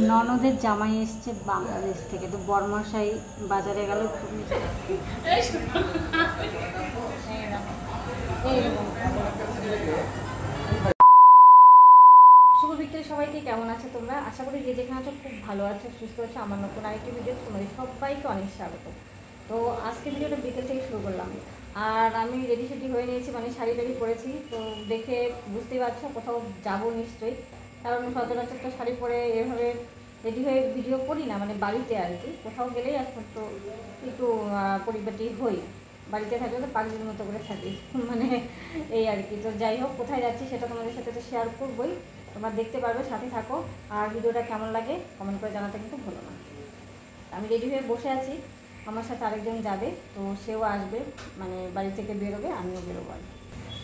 ননদের জামাই এসছে বাংলাদেশ থেকে, তো বরমশাই বাজারে গেল। শুভ বিকেল সবাইকে, কেমন আছে তোমরা? আশা করি যে যেখানে আছো খুব ভালো আছো, সুস্থ আছো। আমার নতুন আরেকটি ভিডিও তোমাদের সবাইকে অনেক স্বাগত। তো আজকে ভিডিওটা বিকেল থেকে শুরু করলাম, আর আমি রেডি সেডি হয়ে নিয়েছি, মানে শাড়ি টাড়ি পরেছি। তো দেখে বুঝতেই পারছো কোথাও যাবো নিশ্চয়ই, কারণ সচরাচর তো শাড়ি পরে এভাবে রেডি হয়ে ভিডিও করি না, মানে বাড়িতে আর কি। কোথাও গেলেই এখন তো একটু পরিপাটি হই, বাড়িতে থাকলে তো পাগলির মতো করে থাকি, মানে এই আর কি। তো যাই হোক, কোথায় যাচ্ছি সেটা তোমাদের সাথে তো শেয়ার করবোই, তোমরা দেখতে পারবে, সাথে থাকো। আর ভিডিওটা কেমন লাগে কমেন্ট করে জানাতে কিন্তু ভুলো না। আমি রেডি হয়ে বসে আছি, আমার সাথে আরেকজন যাবে, তো সেও আসবে, মানে বাড়ি থেকে বেরোবে, আমিও বেরোবো আর কি।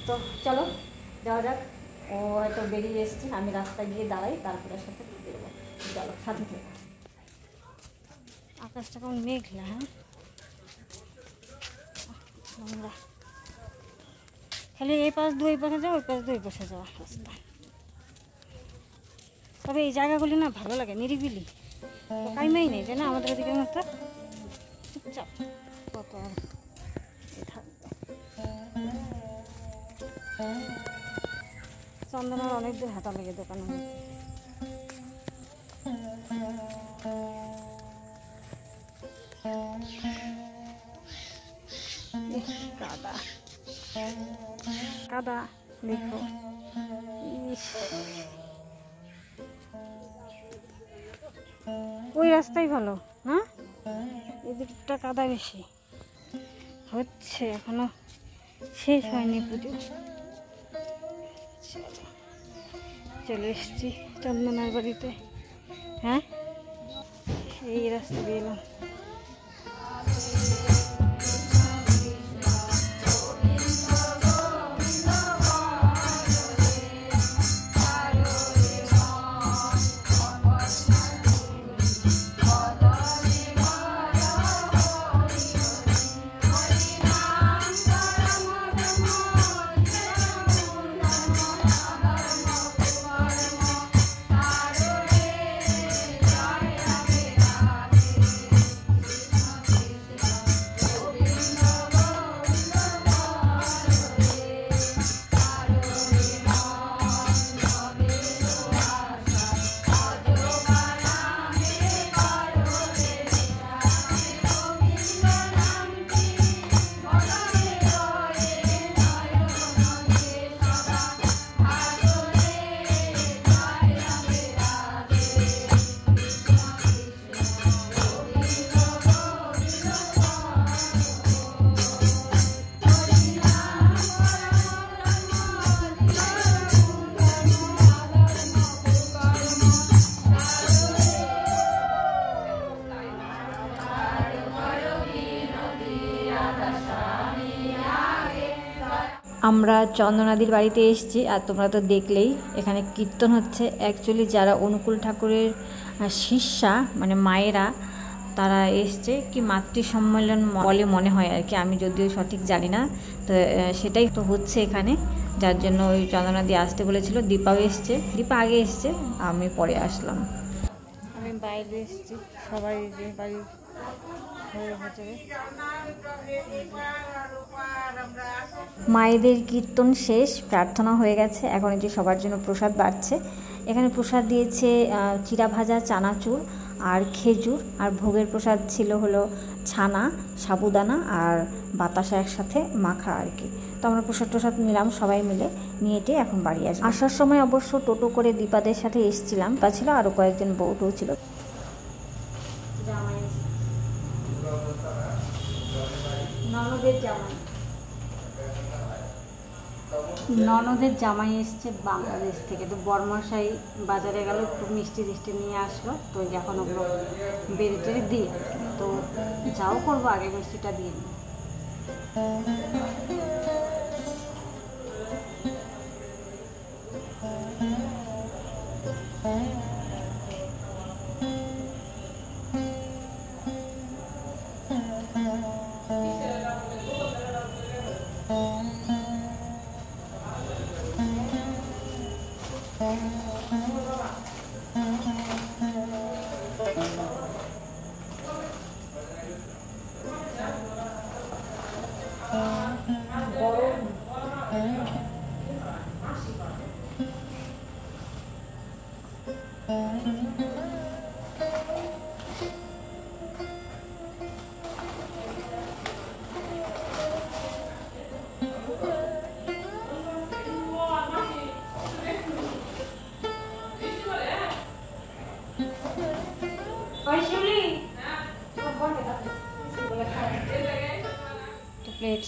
তো চলো যাওয়া যাক। ও হয়তো বেরিয়ে এসছে, আমি রাস্তায় গিয়ে দাঁড়াই, তারপরে সাথে বেরোবো। চলো সাথে থেকে। আকাশটা কেমন মেঘলা, হ্যাঁ, আমরা খালি এই পাশ দুই পাশে যাওয়া, ওই পাশ দুই পাশে যাওয়া রাস্তা। তবে এই জায়গাগুলি না ভালো লাগে, নিরিবিলি, কাইমাই নেই, তাই না? আমাদের ওদিকে মতো চুপচাপ কত আর থাকবে। চন্দনার অনেক দূর হাঁটা লেগে দোকানে। কাদা কাদা দেখো, ওই রাস্তাই ভালো না, এদিকটা কাদা বেশি হচ্ছে, এখনো শেষ হয়নি পুজো। চলে এসছি চন্দনার বাড়িতে, হ্যাঁ এই রাস্তা দিয়ে এলাম। আমরা চন্দনাদির বাড়িতে এসেছি, আর তোমরা তো দেখলেই এখানে কীর্তন হচ্ছে। অ্যাকচুয়ালি যারা অনুকূল ঠাকুরের শিষ্যা, মানে মায়েরা, তারা এসছে কি মাতৃ সম্মেলন বলে মনে হয় আর কি, আমি যদিও সঠিক জানি না। তো সেটাই তো হচ্ছে এখানে, যার জন্য ওই চন্দনাদি আসতে বলেছিল। দীপাও এসছে, দীপা আগে এসছে, আমি পরে আসলাম। আমি বাইরে এসেছি, সবাই যে বাড়ি মায়েদের কীর্তন শেষ, প্রার্থনা হয়ে গেছে, এখন যে সবার জন্য প্রসাদ বাড়ছে। এখানে প্রসাদ দিয়েছে চিরা ভাজা, চানাচুর আর খেজুর, আর ভোগের প্রসাদ ছিল হলো ছানা, সাবুদানা আর বাতাসা একসাথে মাখা আর কি। তো আমরা প্রসাদ নিলাম সবাই মিলে, নিয়েটে এখন বাড়ি আসবো। আসার সময় অবশ্য টোটো করে দীপাদের সাথে এসেছিলাম, তা ছিল আরও কয়েকজন বউটও ছিল। ননদের জামাই এসছে বাংলাদেশ থেকে, তো বরমশাই বাজারে গেল, একটু মিষ্টি টিষ্টি নিয়ে আসলো। তো এখন ওগুলো বেড়ে টেড়ে দিই, তো যাও করবো, আগে মিষ্টিটা দিয়ে নিই। প্লেট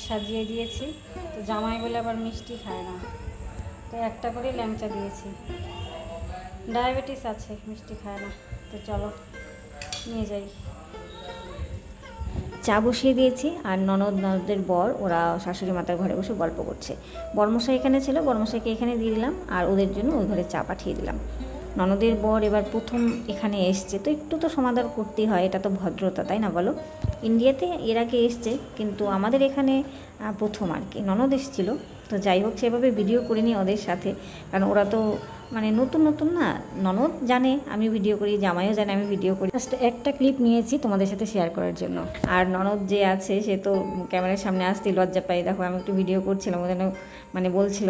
সাজিয়ে দিয়েছি। তো জামাই বলে আবার মিষ্টি খায় না, তো একটা করে ল্যাংচা দিয়েছি। ডায়াবেটিস আছে, মিষ্টি খায় না। তো চলো নিয়ে যাই। চা বসিয়ে দিয়েছি, আর ননদের বর ওরা শাশুড়ি মাতার ঘরে বসে গল্প করছে। বর্মশাই এখানে ছিল, বর্মশাইকে এখানে দিয়ে দিলাম, আর ওদের জন্য ওই ঘরে চা পাঠিয়ে দিলাম। ননদের বর এবার প্রথম এখানে এসছে, তো একটু তো সমাদর করতেই হয়, এটা তো ভদ্রতা, তাই না বলো? ইন্ডিয়াতে এর আগে এসছে, কিন্তু আমাদের এখানে প্রথম আর কি। ননদ এসেছিল, তো যাই হোক সেভাবে ভিডিও করিনি ওদের সাথে, কারণ ওরা তো মানে নতুন নতুন না। ননদ জানে আমি ভিডিও করি, জামাইও জানে আমি ভিডিও করি। জাস্ট একটা ক্লিপ নিয়েছি তোমাদের সাথে শেয়ার করার জন্য। আর ননদ যে আছে সে তো ক্যামেরার সামনে আসতেই লজ্জা পাই। দেখো আমি একটু ভিডিও করছিলাম, ও যেন মানে বলছিল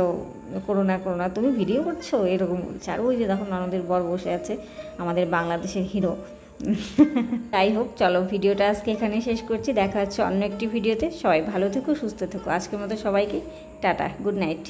করো না তুমি ভিডিও করছো, এরকম বলছে। আর ওই যে দেখো ননদের বর বসে আছে, আমাদের বাংলাদেশের হিরো। যাই হোক চলো, ভিডিওটা আজকে এখানে শেষ করছি। দেখা হচ্ছে অন্য একটি ভিডিওতে। সবাই ভালো থেকো, সুস্থ থেকো। আজকের মতো সবাইকে টাটা, গুড নাইট।